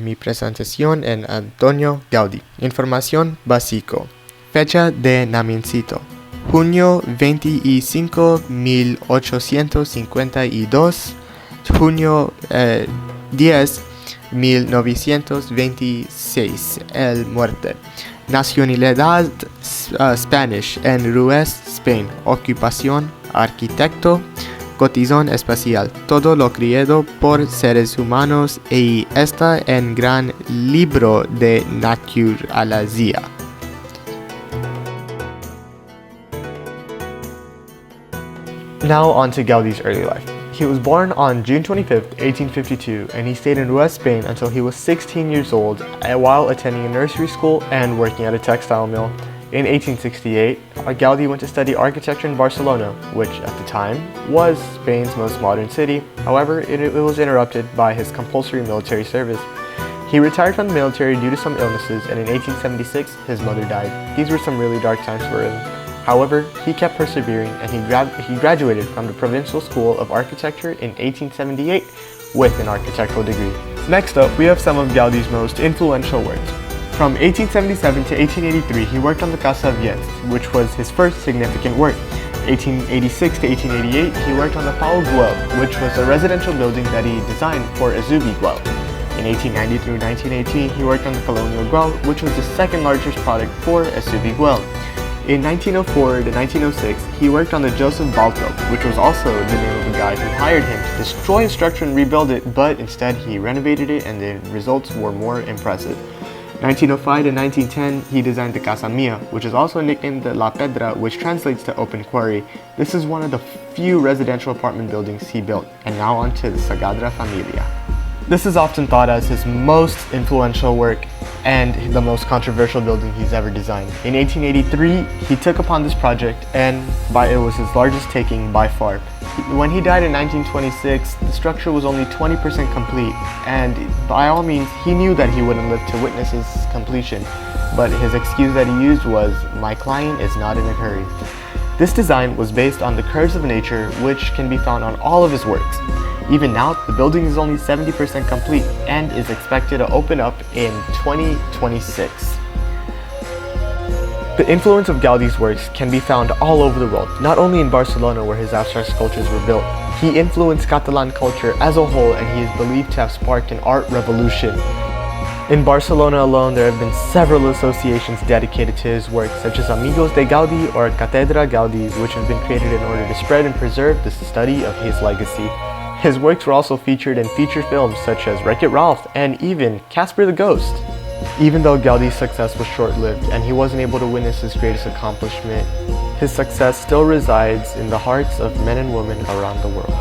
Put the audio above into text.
Mi presentación en Antonio Gaudi. Información básico. Fecha de nacimiento. Junio 25, 1852. Junio 10, 1926. El muerte. Nacionalidad Spanish en Ruiz, Spain. Ocupación arquitecto. Cotizón espacial, todo lo creado por seres humanos y está en gran libro de naturaleza. Now on to Gaudi's early life. He was born on June 25, 1852, and he stayed in Ruiz, Spain until he was 16 years old while attending a nursery school and working at a textile mill. In 1868, Gaudi went to study architecture in Barcelona, which at the time was Spain's most modern city. However, it was interrupted by his compulsory military service. He retired from the military due to some illnesses, and in 1876, his mother died. These were some really dark times for him. However, he kept persevering, and he graduated from the Provincial School of Architecture in 1878 with an architectural degree. Next up, we have some of Gaudi's most influential works. From 1877 to 1883, he worked on the Casa Viets, which was his first significant work. 1886 to 1888, he worked on the Pau Güell, which was a residential building that he designed for Azubi Güell. In 1890 through 1918, he worked on the Colonial Güell, which was the second largest project for Azubi Güell. In 1904 to 1906, he worked on the Joseph Balto, which was also the name of a guy who hired him to destroy a structure and rebuild it, but instead he renovated it and the results were more impressive. 1905 to 1910, he designed the Casa Mia, which is also nicknamed the La Pedra, which translates to open quarry. This is one of the few residential apartment buildings he built. And now on to the Sagrada Familia. This is often thought as his most influential work and the most controversial building he's ever designed. In 1883, he took upon this project and it was his largest taking by far. When he died in 1926, the structure was only 20% complete, and by all means, he knew that he wouldn't live to witness its completion, but his excuse that he used was, "My client is not in a hurry." This design was based on the curves of nature, which can be found on all of his works. Even now, the building is only 70% complete and is expected to open up in 2026. The influence of Gaudi's works can be found all over the world, not only in Barcelona where his abstract sculptures were built. He influenced Catalan culture as a whole, and he is believed to have sparked an art revolution. In Barcelona alone, there have been several associations dedicated to his work, such as Amigos de Gaudi or Càtedra Gaudi, which have been created in order to spread and preserve the study of his legacy. His works were also featured in feature films such as Wreck-It Ralph and even Casper the Ghost. Even though Gaudi's success was short-lived and he wasn't able to witness his greatest accomplishment, his success still resides in the hearts of men and women around the world.